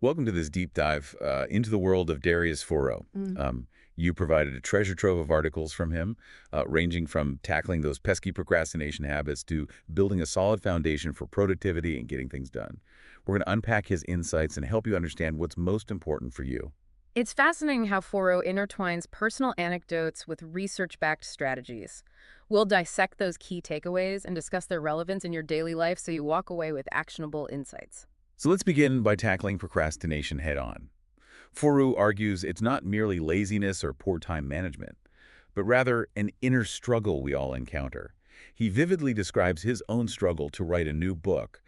Welcome to this deep dive into the world of Darius Foroux. Mm. You provided a treasure trove of articles from him, ranging from tackling those pesky procrastination habits to building a solid foundation for productivity and getting things done. We're going to unpack his insights and help you understand what's most important for you. It's fascinating how Foro intertwines personal anecdotes with research-backed strategies. We'll dissect those key takeaways and discuss their relevance in your daily life so you walk away with actionable insights. So let's begin by tackling procrastination head-on. Foroux argues it's not merely laziness or poor time management, but rather an inner struggle we all encounter. He vividly describes his own struggle to write a new book,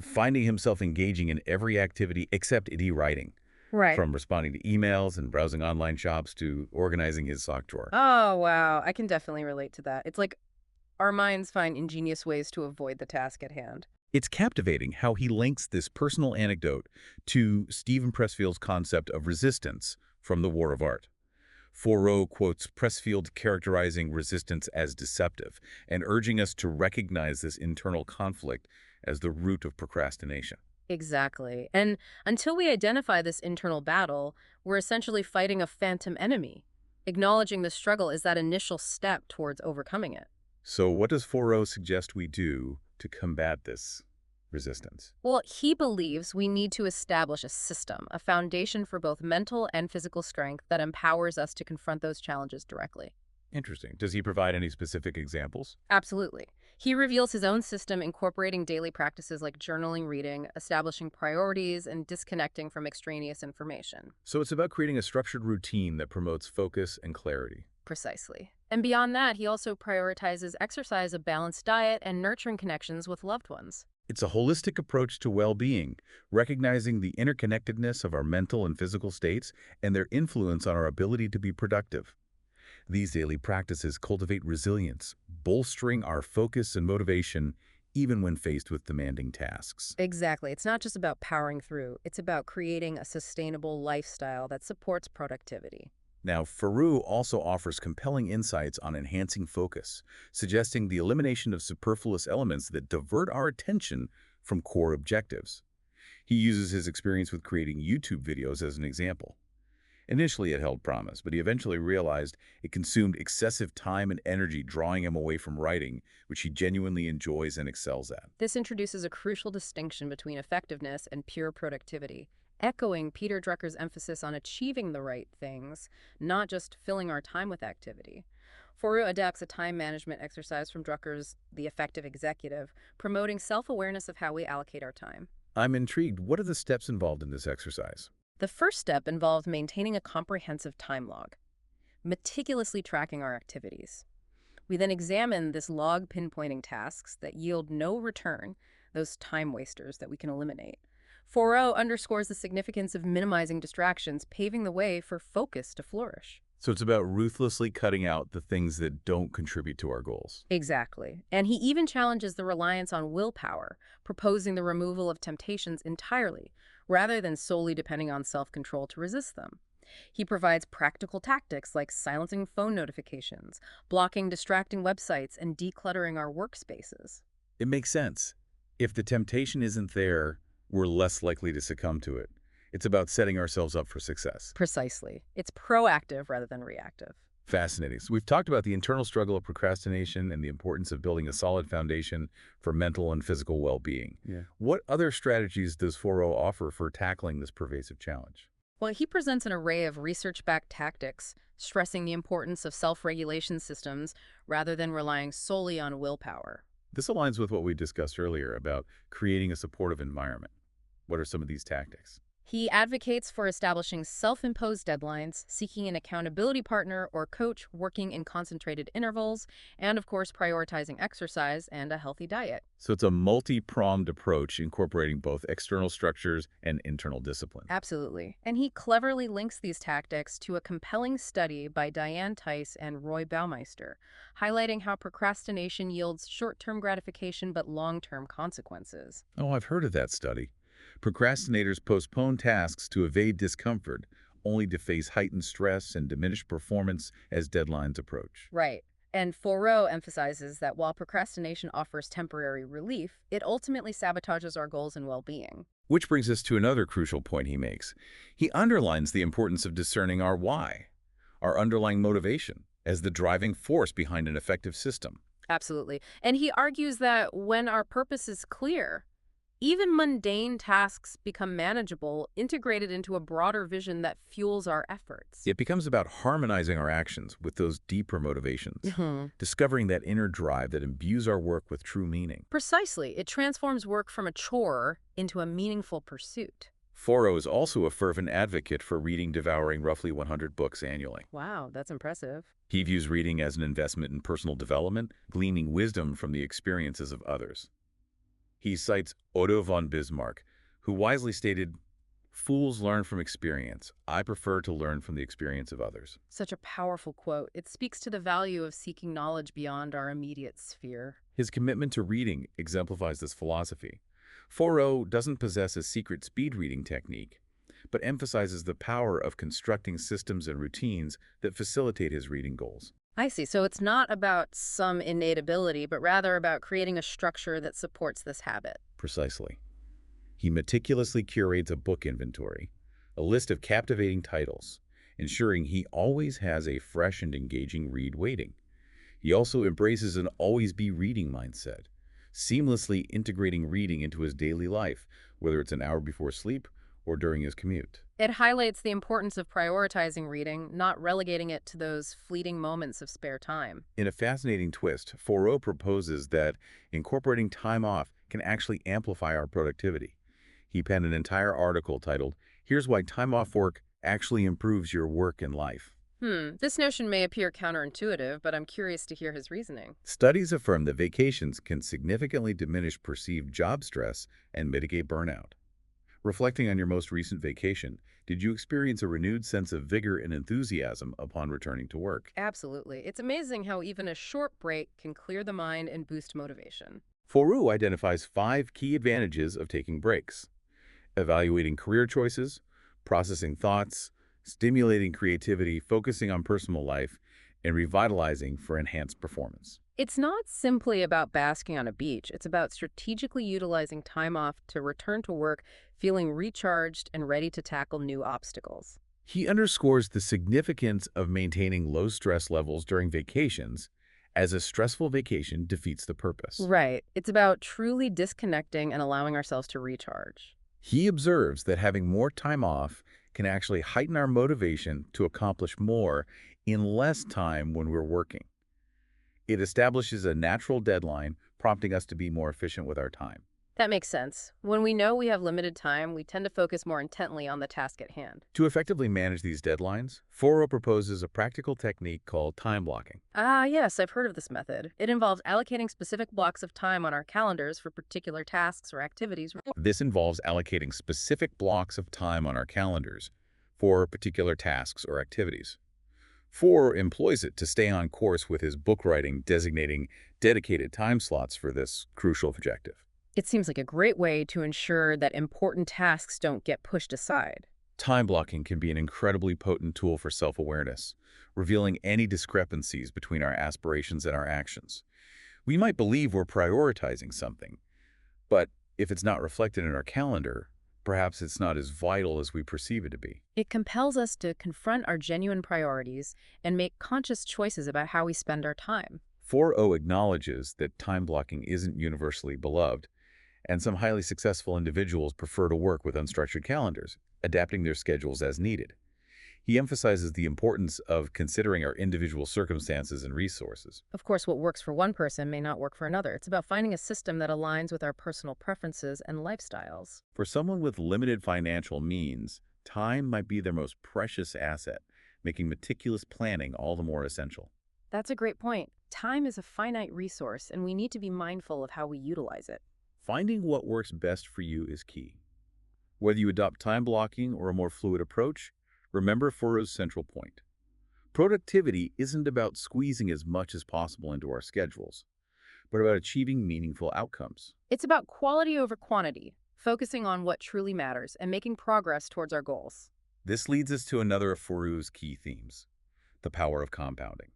finding himself engaging in every activity except e-writing, Right. from responding to emails and browsing online shops to organizing his sock drawer. Oh, wow. I can definitely relate to that. It's like our minds find ingenious ways to avoid the task at hand. It's captivating how he links this personal anecdote to Stephen Pressfield's concept of resistance from The War of Art. Foroux quotes Pressfield characterizing resistance as deceptive and urging us to recognize this internal conflict as the root of procrastination. Exactly. And until we identify this internal battle, we're essentially fighting a phantom enemy. Acknowledging the struggle is that initial step towards overcoming it. So what does Foroux suggest we do to combat this resistance? Well, he believes we need to establish a system, a foundation for both mental and physical strength that empowers us to confront those challenges directly. Interesting. Does he provide any specific examples? Absolutely. He reveals his own system incorporating daily practices like journaling, reading, establishing priorities, and disconnecting from extraneous information. So it's about creating a structured routine that promotes focus and clarity. Precisely. And beyond that, he also prioritizes exercise, a balanced diet, and nurturing connections with loved ones. It's a holistic approach to well-being, recognizing the interconnectedness of our mental and physical states and their influence on our ability to be productive. These daily practices cultivate resilience, bolstering our focus and motivation even when faced with demanding tasks. Exactly. It's not just about powering through, it's about creating a sustainable lifestyle that supports productivity. Now, Foroux also offers compelling insights on enhancing focus, suggesting the elimination of superfluous elements that divert our attention from core objectives. He uses his experience with creating YouTube videos as an example. Initially, it held promise, but he eventually realized it consumed excessive time and energy, drawing him away from writing, which he genuinely enjoys and excels at. This introduces a crucial distinction between effectiveness and pure productivity, echoing Peter Drucker's emphasis on achieving the right things, not just filling our time with activity. Foroux adapts a time management exercise from Drucker's The Effective Executive, promoting self-awareness of how we allocate our time. I'm intrigued. What are the steps involved in this exercise? The first step involves maintaining a comprehensive time log, meticulously tracking our activities. We then examine this log pinpointing tasks that yield no return, those time wasters that we can eliminate. Foroux underscores the significance of minimizing distractions, paving the way for focus to flourish. So it's about ruthlessly cutting out the things that don't contribute to our goals. Exactly. And he even challenges the reliance on willpower, proposing the removal of temptations entirely, rather than solely depending on self-control to resist them. He provides practical tactics like silencing phone notifications, blocking distracting websites, and decluttering our workspaces. It makes sense. If the temptation isn't there, we're less likely to succumb to it. It's about setting ourselves up for success. Precisely. It's proactive rather than reactive. Fascinating. So we've talked about the internal struggle of procrastination and the importance of building a solid foundation for mental and physical well-being. Yeah. What other strategies does Foroux offer for tackling this pervasive challenge? Well, he presents an array of research-backed tactics, stressing the importance of self-regulation systems rather than relying solely on willpower. This aligns with what we discussed earlier about creating a supportive environment. What are some of these tactics? He advocates for establishing self-imposed deadlines, seeking an accountability partner or coach working in concentrated intervals, and of course prioritizing exercise and a healthy diet. So it's a multi-pronged approach incorporating both external structures and internal discipline. Absolutely. And he cleverly links these tactics to a compelling study by Diane Tice and Roy Baumeister, highlighting how procrastination yields short-term gratification but long-term consequences. Oh, I've heard of that study. Procrastinators postpone tasks to evade discomfort, only to face heightened stress and diminished performance as deadlines approach. Right. And Foroux emphasizes that while procrastination offers temporary relief, it ultimately sabotages our goals and well-being. Which brings us to another crucial point he makes. He underlines the importance of discerning our why, our underlying motivation, as the driving force behind an effective system. Absolutely. And he argues that when our purpose is clear, even mundane tasks become manageable, integrated into a broader vision that fuels our efforts. It becomes about harmonizing our actions with those deeper motivations, Mhm. discovering that inner drive that imbues our work with true meaning. Precisely. It transforms work from a chore into a meaningful pursuit. Foroux is also a fervent advocate for reading, devouring roughly 100 books annually. Wow, that's impressive. He views reading as an investment in personal development, gleaning wisdom from the experiences of others. He cites Otto von Bismarck, who wisely stated, "Fools learn from experience. I prefer to learn from the experience of others." Such a powerful quote. It speaks to the value of seeking knowledge beyond our immediate sphere. His commitment to reading exemplifies this philosophy. Foroux doesn't possess a secret speed reading technique, but emphasizes the power of constructing systems and routines that facilitate his reading goals. I see. So it's not about some innate ability, but rather about creating a structure that supports this habit. Precisely. He meticulously curates a book inventory, a list of captivating titles, ensuring he always has a fresh and engaging read waiting. He also embraces an always-be reading mindset, seamlessly integrating reading into his daily life, whether it's an hour before sleep or during his commute. It highlights the importance of prioritizing reading, not relegating it to those fleeting moments of spare time. In a fascinating twist, Foroux proposes that incorporating time off can actually amplify our productivity. He penned an entire article titled, "Here's Why Time Off Work Actually Improves Your Work and Life." This notion may appear counterintuitive, but I'm curious to hear his reasoning. Studies affirm that vacations can significantly diminish perceived job stress and mitigate burnout. Reflecting on your most recent vacation, did you experience a renewed sense of vigor and enthusiasm upon returning to work? Absolutely. It's amazing how even a short break can clear the mind and boost motivation. Foroux identifies 5 key advantages of taking breaks: evaluating career choices, processing thoughts, stimulating creativity, focusing on personal life, and revitalizing for enhanced performance. It's not simply about basking on a beach. It's about strategically utilizing time off to return to work feeling recharged and ready to tackle new obstacles. He underscores the significance of maintaining low stress levels during vacations, as a stressful vacation defeats the purpose. Right. It's about truly disconnecting and allowing ourselves to recharge. He observes that having more time off can actually heighten our motivation to accomplish more in less time when we're working. It establishes a natural deadline, prompting us to be more efficient with our time. That makes sense. When we know we have limited time, we tend to focus more intently on the task at hand. To effectively manage these deadlines, Forough proposes a practical technique called time blocking. Ah, yes, I've heard of this method. It involves allocating specific blocks of time on our calendars for particular tasks or activities. This involves allocating specific blocks of time on our calendars for particular tasks or activities. Forough employs it to stay on course with his book writing, designating dedicated time slots for this crucial objective. It seems like a great way to ensure that important tasks don't get pushed aside. Time blocking can be an incredibly potent tool for self-awareness, revealing any discrepancies between our aspirations and our actions. We might believe we're prioritizing something, but if it's not reflected in our calendar, perhaps it's not as vital as we perceive it to be. It compels us to confront our genuine priorities and make conscious choices about how we spend our time. 4.0 acknowledges that time blocking isn't universally beloved, and some highly successful individuals prefer to work with unstructured calendars, adapting their schedules as needed. He emphasizes the importance of considering our individual circumstances and resources. Of course, what works for one person may not work for another. It's about finding a system that aligns with our personal preferences and lifestyles. For someone with limited financial means, time might be their most precious asset, making meticulous planning all the more essential. That's a great point. Time is a finite resource, and we need to be mindful of how we utilize it. Finding what works best for you is key. Whether you adopt time blocking or a more fluid approach, remember Foroux's central point. Productivity isn't about squeezing as much as possible into our schedules, but about achieving meaningful outcomes. It's about quality over quantity, focusing on what truly matters and making progress towards our goals. This leads us to another of Foroux's key themes, the power of compounding.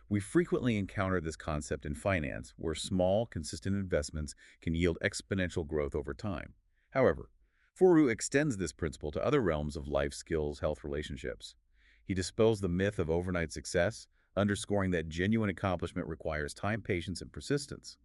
We frequently encounter this concept in finance, where small, consistent investments can yield exponential growth over time. However, Foroux extends this principle to other realms of life skills, health, relationships. He dispels the myth of overnight success, underscoring that genuine accomplishment requires time, patience, and persistence.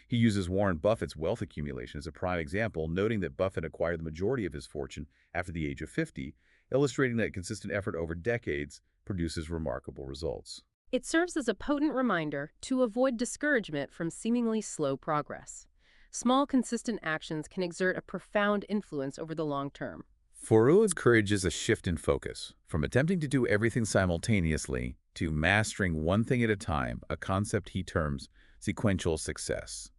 He uses Warren Buffett's wealth accumulation as a prime example, noting that Buffett acquired the majority of his fortune after the age of 50, illustrating that consistent effort over decades produces remarkable results. It serves as a potent reminder to avoid discouragement from seemingly slow progress. Small, consistent actions can exert a profound influence over the long term. Foroux encourages a shift in focus, from attempting to do everything simultaneously to mastering one thing at a time, a concept he terms sequential success.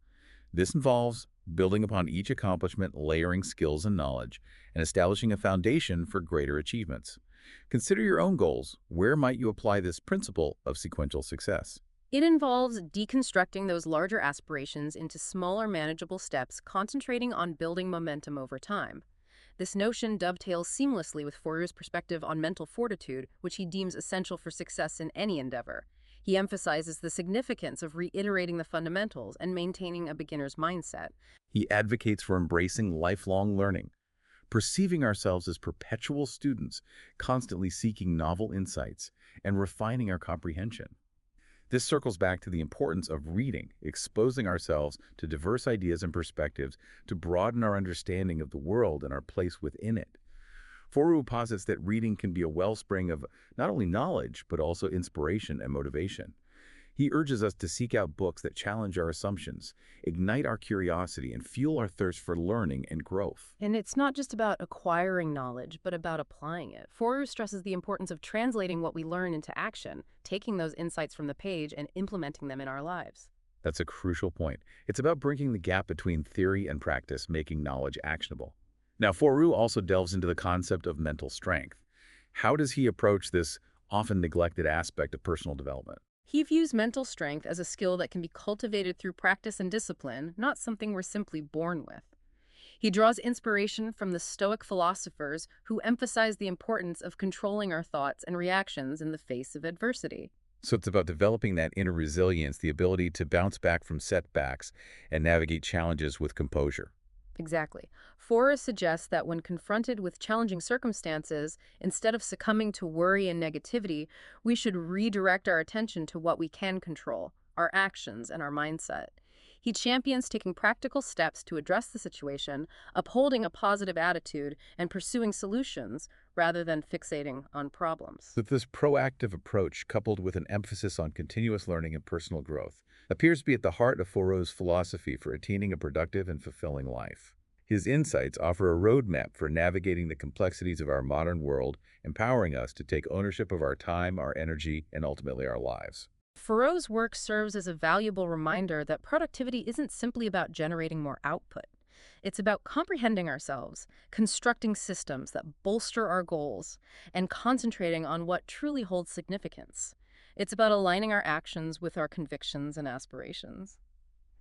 This involves building upon each accomplishment, layering skills and knowledge, and establishing a foundation for greater achievements. Consider your own goals. Where might you apply this principle of sequential success? It involves deconstructing those larger aspirations into smaller, manageable steps, concentrating on building momentum over time. This notion dovetails seamlessly with Fourier's perspective on mental fortitude, which he deems essential for success in any endeavor. He emphasizes the significance of reiterating the fundamentals and maintaining a beginner's mindset. He advocates for embracing lifelong learning, perceiving ourselves as perpetual students, constantly seeking novel insights and refining our comprehension. This circles back to the importance of reading, exposing ourselves to diverse ideas and perspectives to broaden our understanding of the world and our place within it. Foroux posits that reading can be a wellspring of not only knowledge, but also inspiration and motivation. He urges us to seek out books that challenge our assumptions, ignite our curiosity, and fuel our thirst for learning and growth. And it's not just about acquiring knowledge, but about applying it. Fourier stresses the importance of translating what we learn into action, taking those insights from the page and implementing them in our lives. That's a crucial point. It's about bridging the gap between theory and practice, making knowledge actionable. Now, Foroux also delves into the concept of mental strength. How does he approach this often neglected aspect of personal development? He views mental strength as a skill that can be cultivated through practice and discipline, not something we're simply born with. He draws inspiration from the Stoic philosophers who emphasize the importance of controlling our thoughts and reactions in the face of adversity. So it's about developing that inner resilience, the ability to bounce back from setbacks and navigate challenges with composure. Exactly. Forrest suggests that when confronted with challenging circumstances, instead of succumbing to worry and negativity, we should redirect our attention to what we can control, our actions and our mindset. He champions taking practical steps to address the situation, upholding a positive attitude, and pursuing solutions rather than fixating on problems. That this proactive approach, coupled with an emphasis on continuous learning and personal growth, appears to be at the heart of Foroux's philosophy for attaining a productive and fulfilling life. His insights offer a roadmap for navigating the complexities of our modern world, empowering us to take ownership of our time, our energy, and ultimately our lives. Foroux's work serves as a valuable reminder that productivity isn't simply about generating more output. It's about comprehending ourselves, constructing systems that bolster our goals, and concentrating on what truly holds significance. It's about aligning our actions with our convictions and aspirations.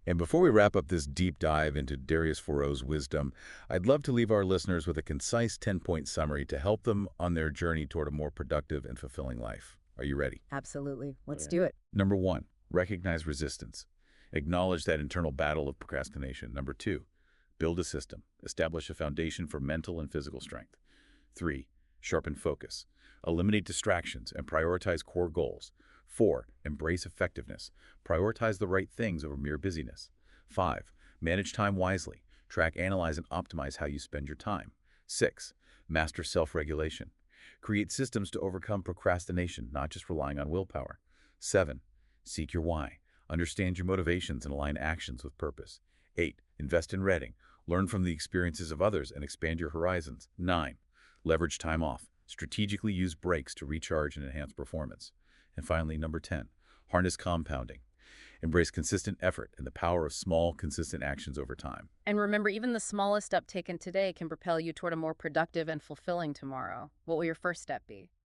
And before we wrap up this deep dive into Darius Foroux's wisdom, I'd love to leave our listeners with a concise 10-point summary to help them on their journey toward a more productive and fulfilling life. Are you ready? Absolutely. Let's do it. Number 1, recognize resistance. Acknowledge that internal battle of procrastination. Number 2, build a system. Establish a foundation for mental and physical strength. 3, sharpen focus. Eliminate distractions and prioritize core goals. 4, embrace effectiveness. Prioritize the right things over mere busyness. 5, manage time wisely. Track, analyze, and optimize how you spend your time. 6, master self-regulation. Create systems to overcome procrastination, not just relying on willpower. 7, seek your why. Understand your motivations and align actions with purpose. 8, invest in reading. Learn from the experiences of others and expand your horizons. 9, leverage time off. Strategically use breaks to recharge and enhance performance. And finally, number 10, harness compounding. Embrace consistent effort and the power of small, consistent actions over time. And remember, even the smallest step taken today can propel you toward a more productive and fulfilling tomorrow. What will your first step be?